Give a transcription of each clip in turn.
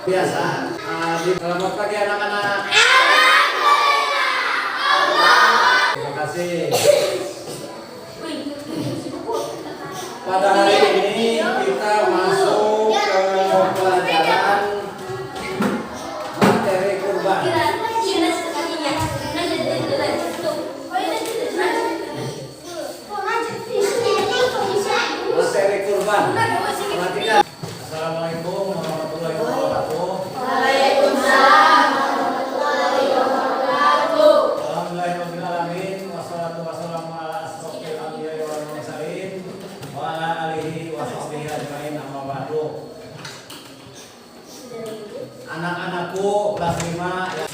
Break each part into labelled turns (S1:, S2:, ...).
S1: Biasa. Selamat pagi anak-anak. Terima kasih. Pada hari ini kita masuk ke pelajaran materi kurban. Materi kurban. Perhatikan. Assalamualaikum warahmatullahi wabarakatuh.
S2: Waalaikumsalam warahmatullahi wabarakatuh.
S1: Alhamdulillahirabbil alamin wassalatu wassalamu ala asrofil anbiya'i wal mursalin wa ala alihi wa sahbihi ajmain amma ba'du. Anak-anakku kelas 5 ya.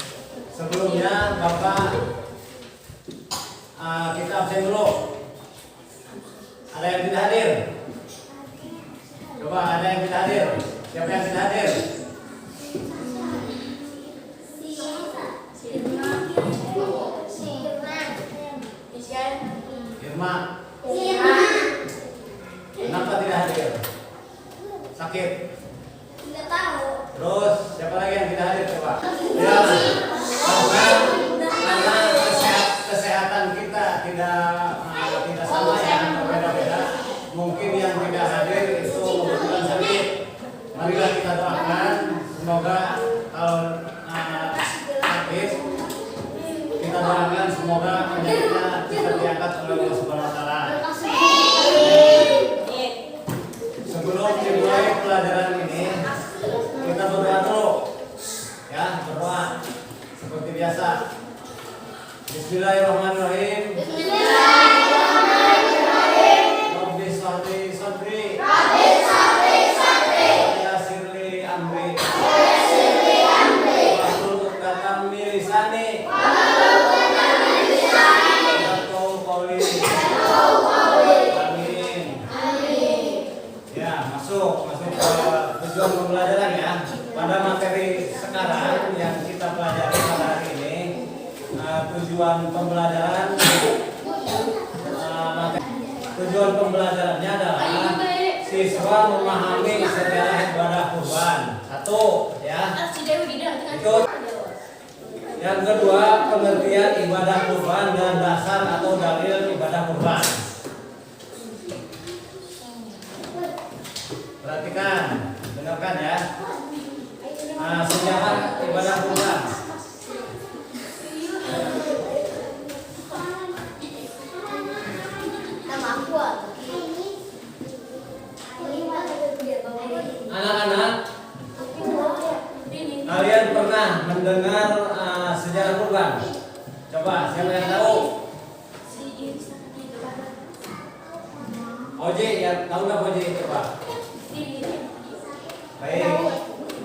S1: Sebelumnya Bapak kita absen dulu. Ada yang tidak hadir? Coba ada yang tidak hadir? Siapa yang tidak hadir? Irma. Kenapa tidak hadir? Sakit?
S2: Tidak tahu.
S1: Terus siapa lagi yang tidak hadir coba? Ya, karena kesehatan kita tidak sama ya, berbeda-beda. Mungkin yang tidak hadir itu kebetulan sakit. Marilah kita doakan semoga kalau sakit kita doakan semoga penyakitnya cepat diangkat oleh Allah Subhanahu Wa Taala. Sebelum dimulai pelajaran ini kita berdoa dulu, ya berdoa seperti biasa. Bismillahirrahmanirrahim. Rabbi shrahli sadri. Yassirli amri. Wahlul 'uqdatam min lisani. Yafqahu qawli. Amin. Ya, masuk ke tujuan pembelajaran ya. Pada materi sekarang yang kita pelajari pada hari ini, tujuan pembelajarannya adalah siswa memahami sejarah ibadah kurban. Satu, ya. Itu. Yang kedua, pengertian ibadah kurban dan dasar atau dalil ibadah kurban. Perhatikan, dengarkan ya. Sejarah ibadah kurban. Anak-anak, kalian pernah mendengar sejarah kurban? Coba, siapa yang tahu? Oji, ya tahu nggak Oji? Coba. Baik.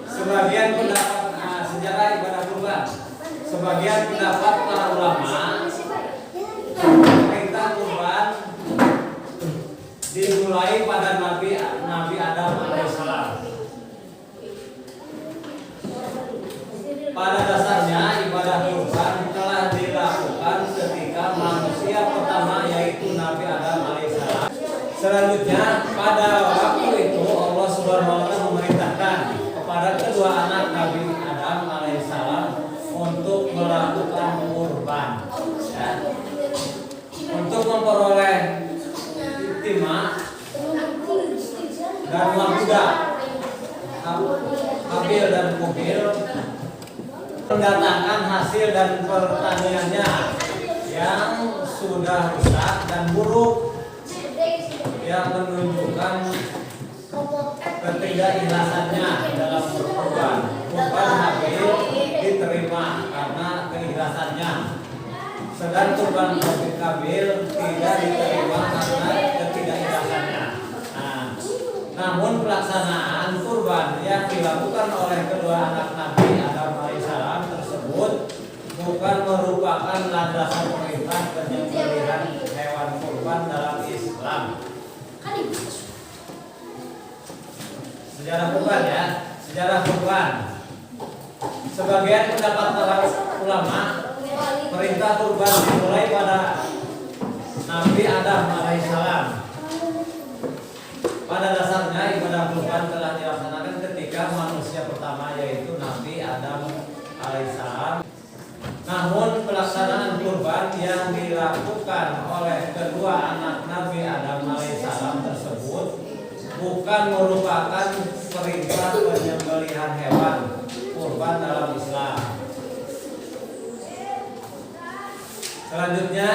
S1: Sebagian pendapat sejarah ibadah kurban. Sebagian pendapat para ulama perintah kurban dimulai pada Nabi Adam alaihissalam. Pada dasarnya ibadah kurban telah dilakukan ketika manusia pertama yaitu Nabi Adam alaihissalam. Selanjutnya pada waktu itu Allah Subhanahu wa taala memerintahkan kepada kedua anak Nabi Adam alaihissalam untuk melakukan kurban, ya. Untuk memperoleh timah dan wabuda, Habil dan Qabil, mendatangkan hasil dan pertaniannya yang sudah rusak dan buruk, yang menunjukkan ketidakikhlasannya dalam berkorban. Kurban Habil diterima karena keikhlasannya, sedang kurban Qabil tidak diterima karena ketidakikhlasannya. Namun pelaksanaan kurban yang dilakukan oleh kedua anak Nabi Adam alaihissalam tersebut bukan merupakan landasan perintah penyembelihan hewan kurban dalam Islam. Sejarah kurban ya, sejarah kurban. Sebagian pendapat para ulama perintah kurban dimulai pada Nabi Adam alaihissalam. Pada dasarnya ibadah kurban telah dilaksanakan ketika manusia pertama pertama yaitu Nabi Adam alaihissalam. Namun pelaksanaan kurban yang dilakukan oleh kedua anak Nabi Adam alaihissalam tersebut bukan merupakan perintah penyembelihan hewan kurban dalam Islam. Selanjutnya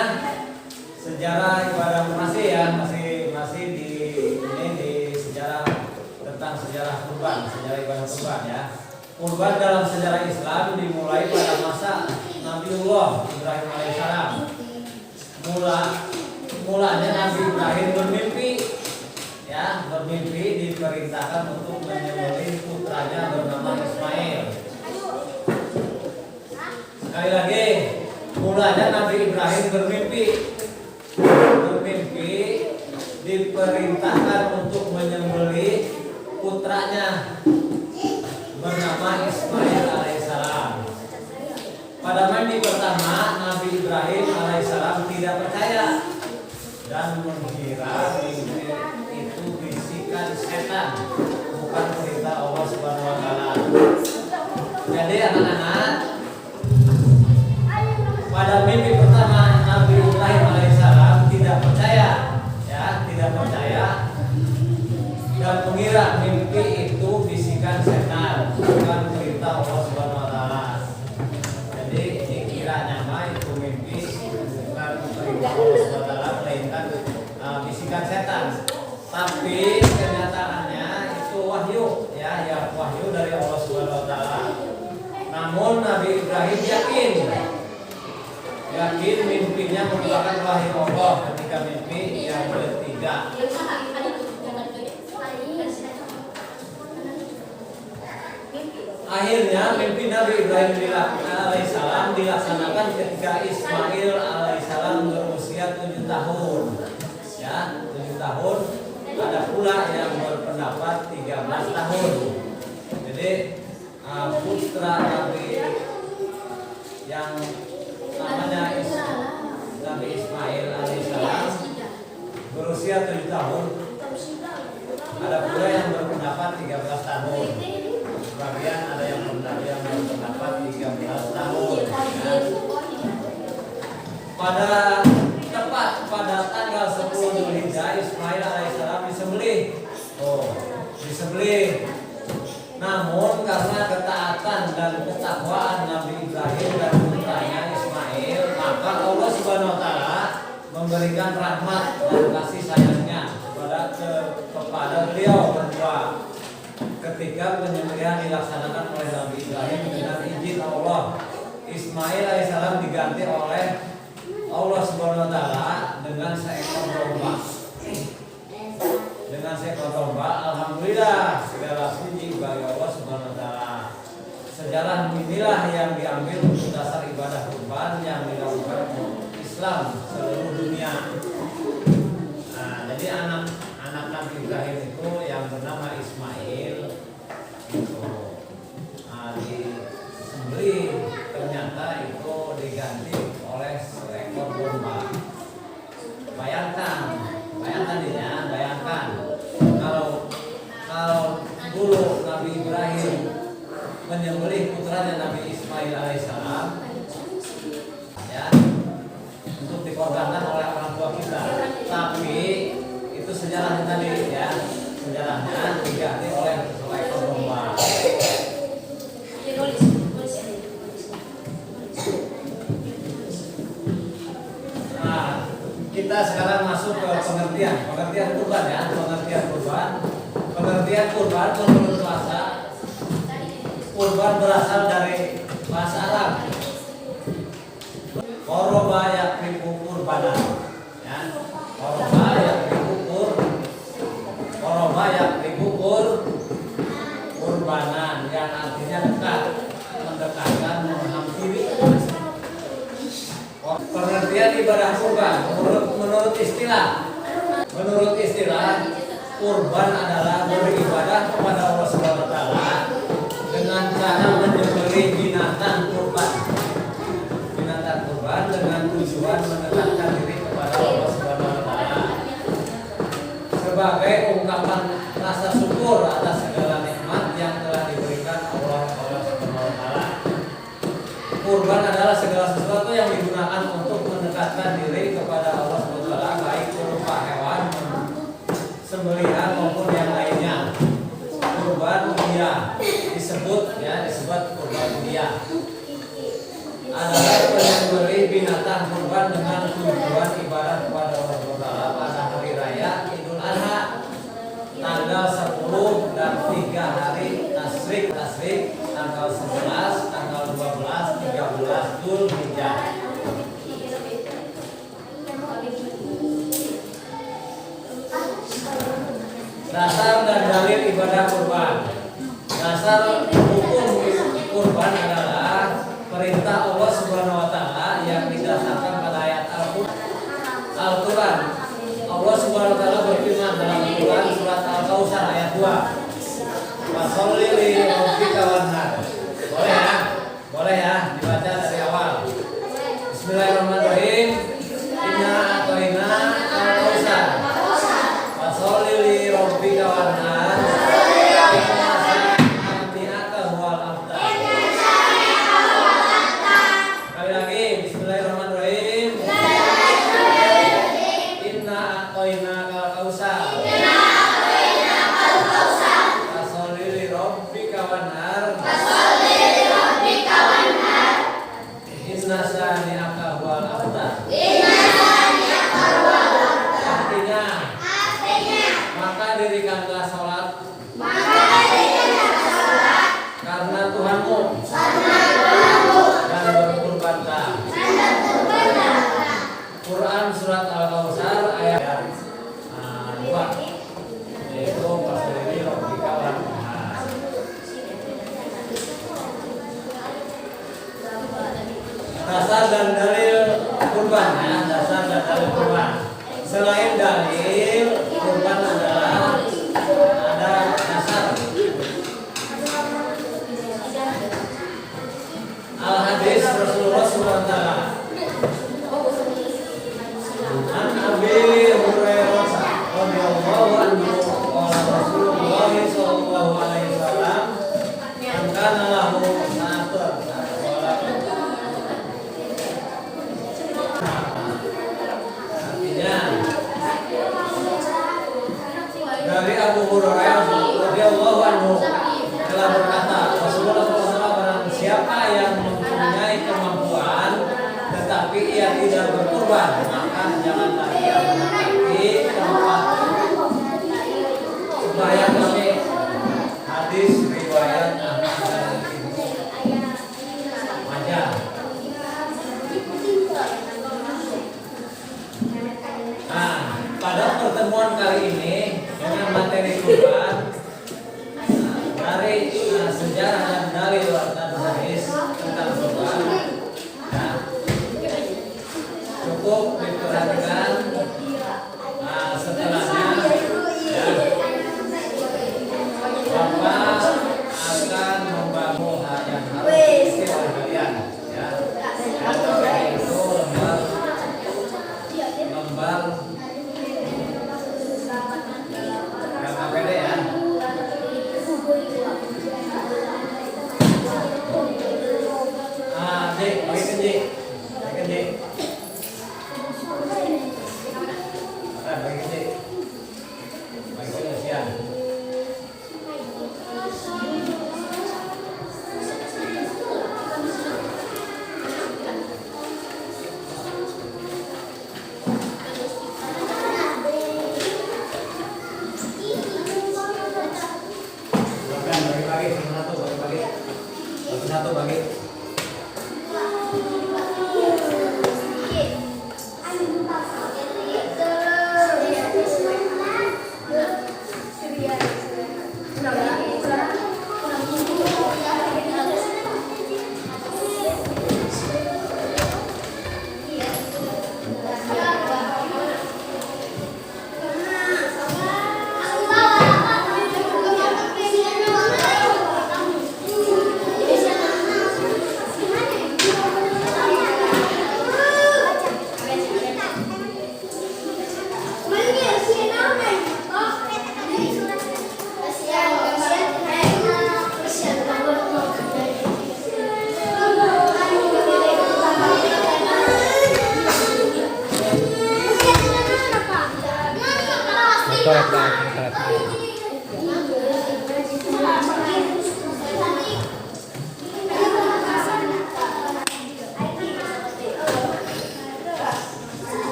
S1: sejarah ibadah masih di sejarah tentang sejarah kurban, sejarah ibadah kurban ya. Kurban dalam sejarah Islam dimulai pada masa Nabiullah Ibrahim alaihissalam. Mulanya Nabi Ibrahim bermimpi diperintahkan untuk menyembelih putranya bernama Ismail. Sekali lagi, mulanya Nabi Ibrahim bermimpi diperintahkan untuk menyembelih putranya bernama Ismail alaihissalam. Pada mimpi pertama, Nabi Ibrahim alaihissalam tidak percaya dan mengira mimpi itu bisikan setan, bukan perintah Allah Subhanahu wa taala. Jadi anak-anak, pada mimpi pertama Nabi Ibrahim alaihissalam tidak percaya dan mengira mimpi itu bisikan setan, bukan perintah Allah Subhanahu wa taala. Jadi dikiranya itu mimpi bukan perintah Allah Subhanahu wa taala, melainkan bisikan setan. Tapi kenyataannya itu wahyu wahyu dari Allah Subhanahu wa taala. Namun Nabi Ibrahim yakin mimpinya merupakan wahyu Allah ketika mimpi yang ketiga. Akhirnya mimpi Nabi Ibrahim alaihissalam dilaksanakan ketika Ismail alaihissalam berusia 7 tahun. 7 tahun. Ada pula yang berpendapat 13 tahun. Jadi putra Nabi yang namanya Nabi Ismail alaihissalam berusia 7 tahun. Ada pula yang berpendapat 13 tahun. Sebagian ada yang berpendapat 13 tahun. Pada tanggal 10 Dzulhijjah Ismail alaihissalam disembelih. Namun karena ketaatan dan ketakwaan Nabi Ibrahim dan putranya Ismail, maka Allah Subhanahu wa taala memberikan rahmat dan kasih sayangnya kepada beliau berdua. Ketika penyembelihan dilaksanakan oleh Nabi Ibrahim dengan izin Allah, Ismail alaihissalam diganti oleh Allah Subhanahu wa taala dengan seekor domba. Alhamdulillah, segala puji bagi Allah Subhanahu wa taala. Sejarah inilah yang diambil untuk dasar ibadah kurban yang dilakukan Islam seluruh dunia. Jadi anak Nabi Ibrahim itu yang bernama Ismail itu disembelih, ternyata itu diganti oleh seekor domba. Bayangkan kalau dulu Nabi Ibrahim menyembelih putranya Nabi Ismail alaihissalam untuk dikorbankan oleh orang tua kita, tapi itu sejarahnya tadi sejarahnya diganti oleh seekor domba. Kita sekarang masuk ke pengertian kurban pengertian kurban menurut bahasa kurban berasal dari bahasa Arab qoroba yakribu kurbanan qoroba yakribu kurbanan yang artinya dekat, mendekatkan, menghampiri. Pengertian ibadah kurban menurut istilah kurban adalah beribadah kepada Allah Subhanahu wa taala dengan cara menyembelih binatang kurban dengan tujuan mendekatkan diri kepada Allah Subhanahu wa taala sebagai ungkapan rasa syukur atas segala nikmat yang telah diberikan Allah disebut kurban fidyah. Adalah menyembelih binatang kurban dengan tujuan ibadah kepada Allah Taala pada hari raya Idul Adha tanggal 10 dan 3 hari tasrik tanggal 11, tanggal 12, 13 Dzulhijjah. Dasar dan dalil ibadah kurban. Dasar hukum kurban adalah perintah Allah Subhanahu wa taala yang didasarkan pada ayat Al-Qur'an. Allah Subhanahu wa taala berfirman dalam Al-Qur'an surat Al-Kautsar ayat 2. Fasholli li rabbika wanhar. Boleh ya, dibaca dari awal. Bismillahirrahmanirrahim. Inna a'tayna al-kautsar. Fasholli li rabbika wanhar. Quran surat Al-Kautsar ayat 2 yaitu fasholli rabbika wanhar. Dasar dan dalil kurban ya, dasar dan dalil kurban. Selain dalil kurban adalah ada dasar. Al-hadis Rasulullah SAW. An Abi Hurairah radhiyallahu anhu qala Rasulullah sallallahu alaihi wasallam man kana lahu sa'atun. Artinya dari Abu Hurairah radhiyallahu anhu telah berkata Rasulullah SAW, barang siapa yang mempunyai kemampuan tetapi ia tidak berkurban, maka janganlah ia menempati tempat supaya kami. Hadis riwayat Ahmad dan Ibnu Majah. Nah, pada pertemuan kali ini dengan materi kurban dari sejarah dan dalil dan hadis tentang kurban. Cukup diperhatikan. Setelahnya ya, Bapak akan membangun hal yang harus diikuti oleh kalian ya. Itu lembar yang APD ya. Dik, bagikan Dik. Bagikan Dik. Satu bagi.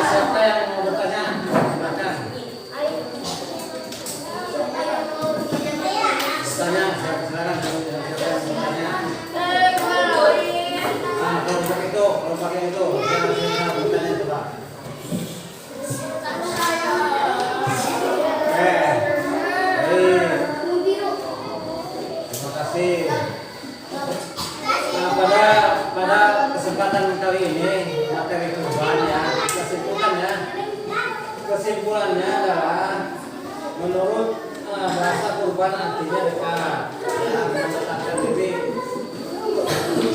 S1: Siapa yang mau bertanya? Silakan. Tanya, silakan. Siapa yang mau bertanya? Kalau pakai itu, jangan bertanya coba. Terima kasih. Nah, pada kesempatan kali ini materi kurban ya, kesimpulannya adalah menurut bahasa kurban artinya dekat, ya, mendekatkan diri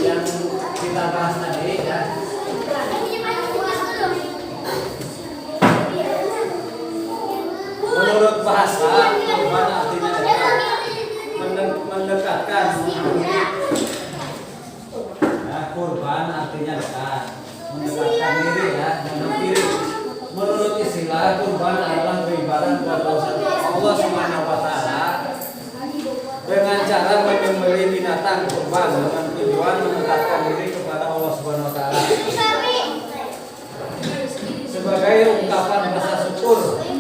S1: yang kita bahas tadi ya. Menurut bahasa kurban artinya dekat, mendekatkan. Kurban artinya dekat, mendekatkan diri ya, menghampiri. Menurut istilah kurban adalah beribadah kepada Allah Subhanahu wa taala dengan cara menyembelih binatang kurban dengan tujuan mendekatkan diri kepada Allah Subhanahu wa taala sebagai ungkapan rasa syukur ya,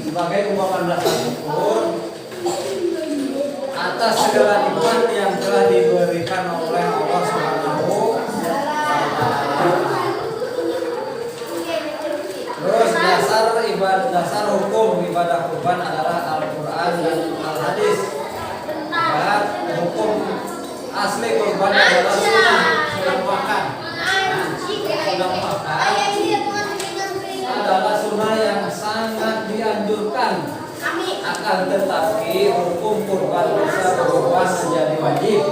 S1: sebagai ungkapan rasa syukur atas segala nikmat yang telah diberikan oleh Allah Subhanahu wa taala. Terus dasar hukum ibadah kurban adalah Al-Qur'an dan Al-Hadis. Dan hukum asli kurban adalah sunnah makan. Sunnah makan adalah sunnah yang sangat dianjurkan. Akan tetapi hukum kurban bisa berubah menjadi wajib.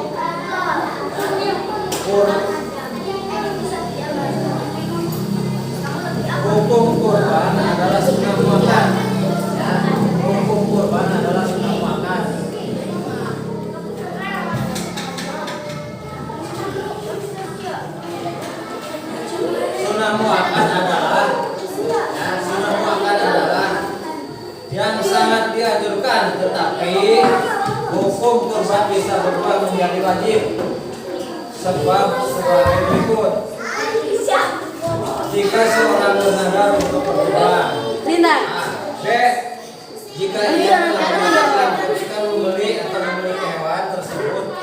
S1: Hukum kurban adalah sunnah makan. Ya, hukum kurban adalah sunnah makan. Sunnah makan adalah yang sangat dianjurkan, tetapi hukum kurban bisa berubah menjadi wajib. Sebab sebagai berikut. Jika seorang bernadar untuk berkurban, jika ia telah melakukan ketika membeli atau memiliki hewan tersebut,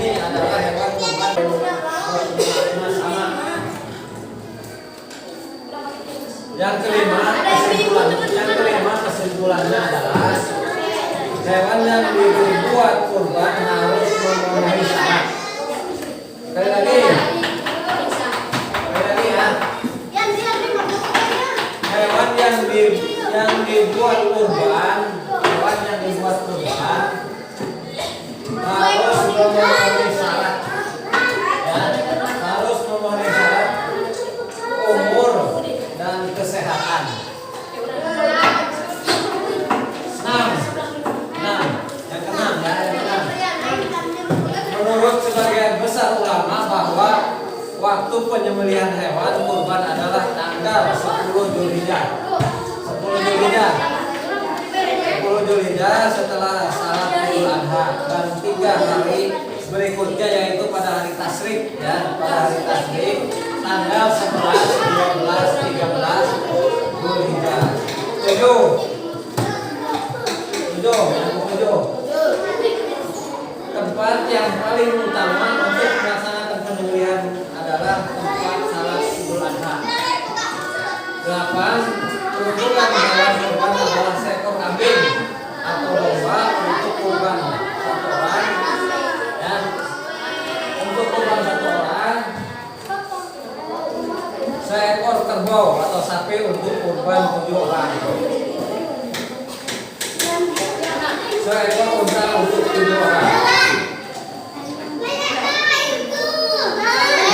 S1: ini adalah hewan kurban sama. Yang kelima kesimpulannya adalah hewan yang dibuat kurban harus memenuhi syarat. Sekali lagi ya. Hewan yang dibuat kurban harus memenuhi syarat. Ya, harus memenuhi syarat umur dan kesehatan. 6. Yang keenam ya, menurut sebagian besar ulama bahwa waktu penyembelihan hewan kurban adalah tanggal 10 Dzulhijjah. 10 Dzulhijjah setelah salat Idul Adha dan 3 hari berikutnya yaitu pada hari tasyrik ya, pada hari tasyrik tanggal 11, 12, 13 Dzulhijjah. 7. Tempat yang paling utama untuk melaksanakan penyembelihan adalah tempat salat Idul Adha. 8. Peruntukan hewan kurban adalah seekor kambing atau domba untuk kurban satu orang. Ya. Untuk kurban satu orang seekor kerbau atau sapi untuk kurban 7 orang. Seekor unta untuk 7 orang.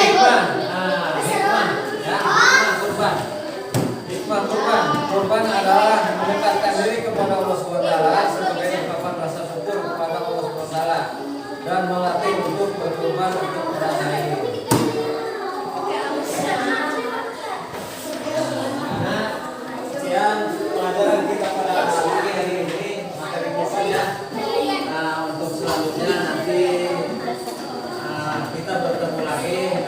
S1: Hikmah, hikmah, ya, hikmah kurban. Hikmah kurban. Kurban adalah mendekatkan diri kepada Allah SWT sebagai ungkapan rasa syukur kepada Allah SWT dan melatih untuk berkurban untuk merasa ini. Nah, sekian pelajaran kita pada hari ini materi kurban ya. Nah, untuk selanjutnya nanti kita bertemu lagi.